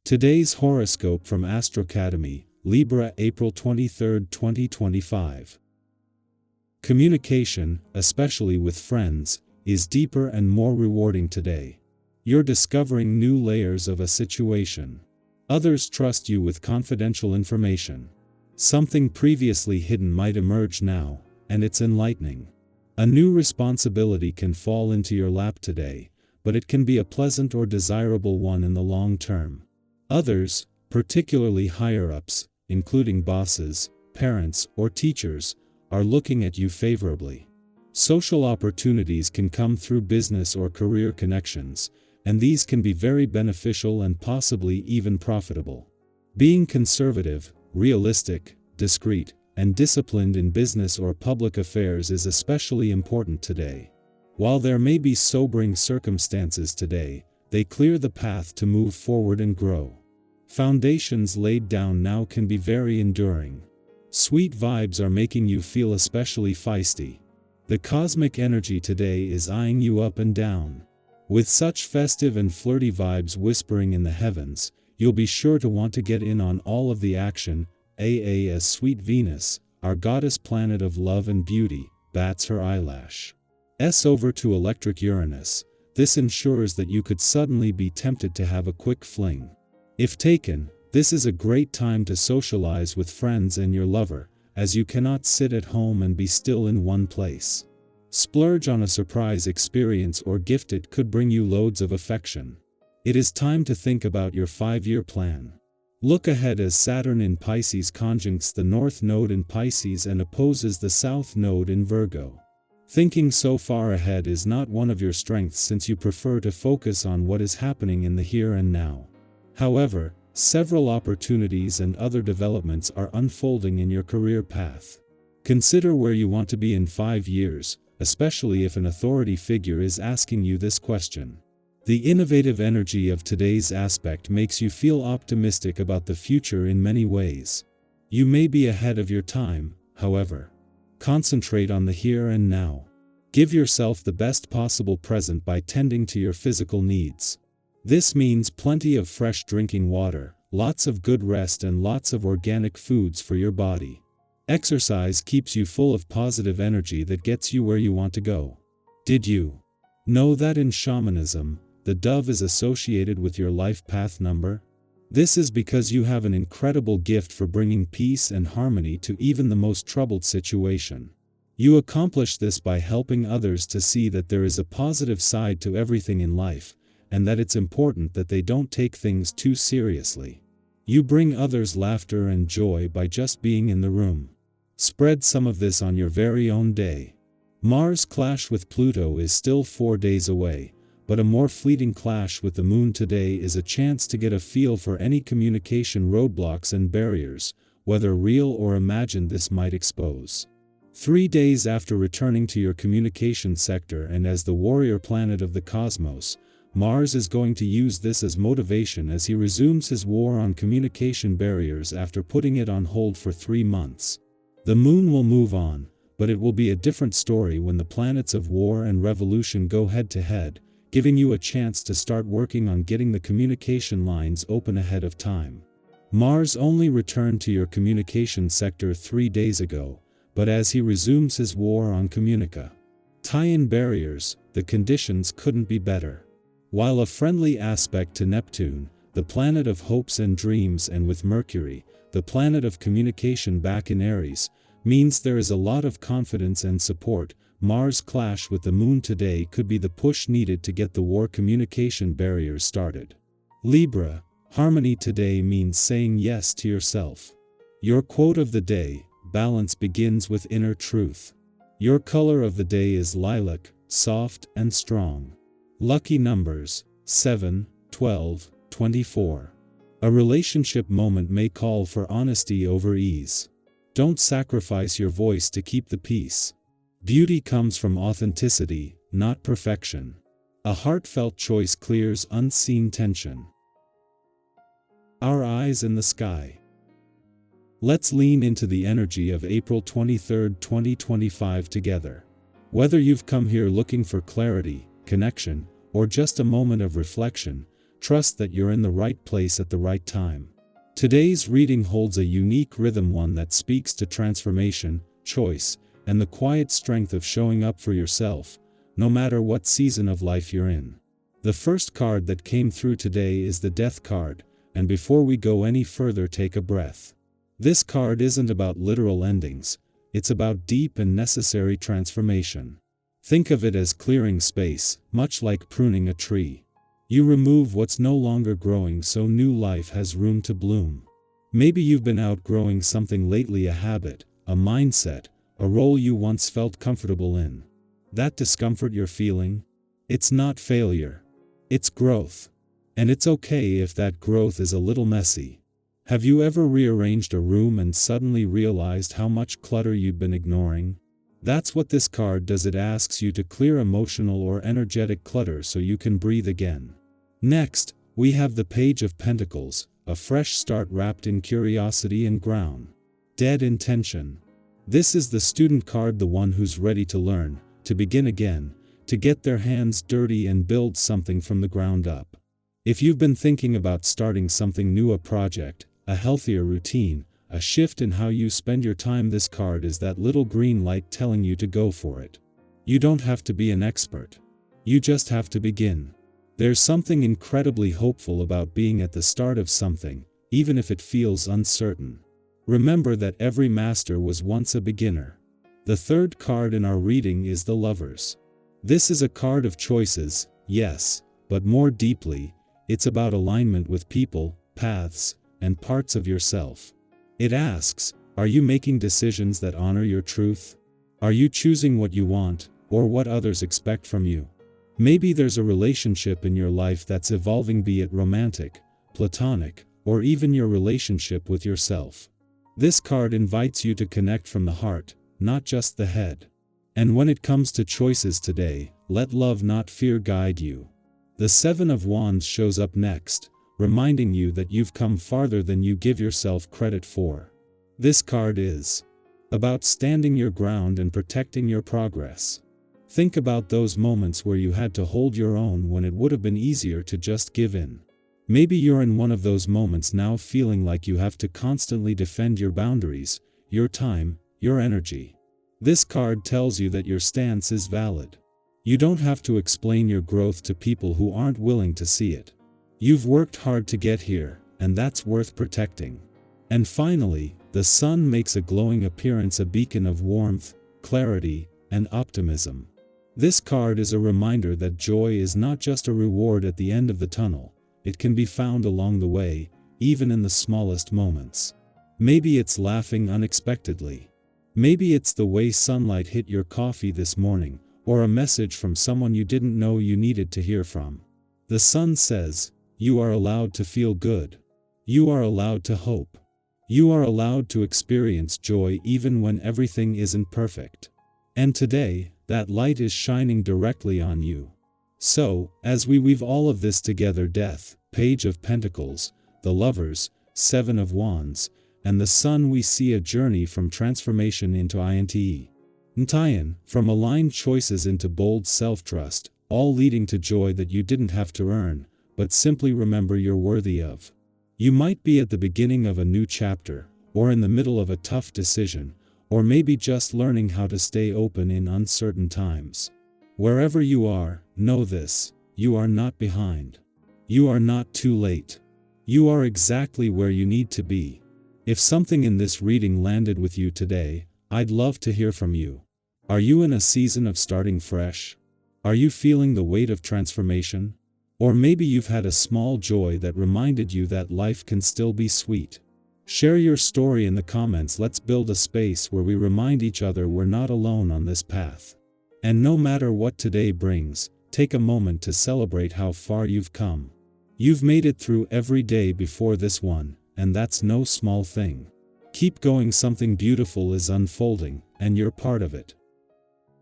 Today's horoscope from Astrocademy, Libra, April 23, 2025. Communication, especially with friends, is deeper and more rewarding today. You're discovering new layers of a situation. Others trust you with confidential information. Something previously hidden might emerge now, and it's enlightening. A new responsibility can fall into your lap today, but it can be a pleasant or desirable one in the long term. Others, particularly higher-ups, including bosses, parents, or teachers, are looking at you favorably. Social opportunities can come through business or career connections, and these can be very beneficial and possibly even profitable. Being conservative, realistic, discreet, and disciplined in business or public affairs is especially important today. While there may be sobering circumstances today, they clear the path to move forward and grow. Foundations laid down now can be very enduring. Sweet vibes are making you feel especially feisty. The cosmic energy today is eyeing you up and down. With such festive and flirty vibes whispering in the heavens, you'll be sure to want to get in on all of the action, as sweet Venus, our goddess planet of love and beauty, bats her eyelash. Over to electric Uranus. This ensures that you could suddenly be tempted to have a quick fling. If taken, this is a great time to socialize with friends and your lover, as you cannot sit at home and be still in one place. Splurge on a surprise experience or gift. It could bring you loads of affection. It is time to think about your 5-year plan. Look ahead as Saturn in Pisces conjuncts the North Node in Pisces and opposes the South Node in Virgo. Thinking so far ahead is not one of your strengths since you prefer to focus on what is happening in the here and now. However, several opportunities and other developments are unfolding in your career path. Consider where you want to be in 5 years, especially if an authority figure is asking you this question. The innovative energy of today's aspect makes you feel optimistic about the future in many ways. You may be ahead of your time, however. Concentrate on the here and now. Give yourself the best possible present by tending to your physical needs. This means plenty of fresh drinking water, lots of good rest and lots of organic foods for your body. Exercise keeps you full of positive energy that gets you where you want to go. Did you know that in shamanism, the dove is associated with your life path number? This is because you have an incredible gift for bringing peace and harmony to even the most troubled situation. You accomplish this by helping others to see that there is a positive side to everything in life, and that it's important that they don't take things too seriously. You bring others laughter and joy by just being in the room. Spread some of this on your very own day. Mars clash with Pluto is still 4 days away, but a more fleeting clash with the Moon today is a chance to get a feel for any communication roadblocks and barriers, whether real or imagined, this might expose. 3 days after returning to your communication sector and as the warrior planet of the cosmos, Mars is going to use this as motivation as he resumes his war on communication barriers after putting it on hold for 3 months. The Moon will move on, but it will be a different story when the planets of war and revolution go head-to-head, giving you a chance to start working on getting the communication lines open ahead of time. Mars only returned to your communication sector 3 days ago, but as he resumes his war on tie-in barriers, the conditions couldn't be better. While a friendly aspect to Neptune, the planet of hopes and dreams, and with Mercury, the planet of communication back in Aries, means there is a lot of confidence and support, Mars clash with the Moon today could be the push needed to get the war communication barriers started. Libra, harmony today means saying yes to yourself. Your quote of the day, balance begins with inner truth. Your color of the day is lilac, soft and strong. Lucky numbers, 7, 12, 24. A relationship moment may call for honesty over ease. Don't sacrifice your voice to keep the peace. Beauty comes from authenticity, not perfection. A heartfelt choice clears unseen tension. Our eyes in the sky. Let's lean into the energy of April 23, 2025 together. Whether you've come here looking for clarity, connection, or just a moment of reflection, Trust that you're in the right place at the right time. Today's reading holds a unique rhythm, one that speaks to transformation, choice, and the quiet strength of showing up for yourself, no matter what season of life you're in. The first card that came through today is the Death card, and before we go any further, take a breath. This card isn't about literal endings, it's about deep and necessary transformation. Think of it as clearing space, much like pruning a tree. You remove what's no longer growing so new life has room to bloom. Maybe you've been outgrowing something lately, a habit, a mindset, a role you once felt comfortable in. That discomfort you're feeling? It's not failure. It's growth. And it's okay if that growth is a little messy. Have you ever rearranged a room and suddenly realized how much clutter you'd been ignoring? That's what this card does. It asks you to clear emotional or energetic clutter so you can breathe again. Next, we have the Page of Pentacles, a fresh start wrapped in curiosity and grounded intention. This is the student card, the one who's ready to learn, to begin again, to get their hands dirty and build something from the ground up. If you've been thinking about starting something new, a project, a healthier routine, a shift in how you spend your time, this card is that little green light telling you to go for it. You don't have to be an expert. You just have to begin. There's something incredibly hopeful about being at the start of something, even if it feels uncertain. Remember that every master was once a beginner. The third card in our reading is the Lovers. This is a card of choices, yes, but more deeply, it's about alignment with people, paths, and parts of yourself. It asks, are you making decisions that honor your truth? Are you choosing what you want, or what others expect from you? Maybe there's a relationship in your life that's evolving, be it romantic, platonic, or even your relationship with yourself. This card invites you to connect from the heart, not just the head. And when it comes to choices today, let love not fear guide you. The Seven of Wands shows up next, reminding you that you've come farther than you give yourself credit for. This card is about standing your ground and protecting your progress. Think about those moments where you had to hold your own when it would have been easier to just give in. Maybe you're in one of those moments now, feeling like you have to constantly defend your boundaries, your time, your energy. This card tells you that your stance is valid. You don't have to explain your growth to people who aren't willing to see it. You've worked hard to get here, and that's worth protecting. And finally, the Sun makes a glowing appearance, a beacon of warmth, clarity, and optimism. This card is a reminder that joy is not just a reward at the end of the tunnel. It can be found along the way, even in the smallest moments. Maybe it's laughing unexpectedly. Maybe it's the way sunlight hit your coffee this morning, or a message from someone you didn't know you needed to hear from. The Sun says, you are allowed to feel good. You are allowed to hope. You are allowed to experience joy even when everything isn't perfect. And today, that light is shining directly on you. So, as we weave all of this together, Death, Page of Pentacles, the Lovers, Seven of Wands, and the Sun, we see a journey from transformation into from aligned choices into bold self-trust, all leading to joy that you didn't have to earn, but simply remember you're worthy of. You might be at the beginning of a new chapter, or in the middle of a tough decision, or maybe just learning how to stay open in uncertain times. Wherever you are, know this: you are not behind. You are not too late. You are exactly where you need to be. If something in this reading landed with you today, I'd love to hear from you. Are you in a season of starting fresh? Are you feeling the weight of transformation? Or maybe you've had a small joy that reminded you that life can still be sweet. Share your story in the comments. Let's build a space where we remind each other we're not alone on this path. And no matter what today brings, take a moment to celebrate how far you've come. You've made it through every day before this one, and that's no small thing. Keep going, something beautiful is unfolding, and you're part of it.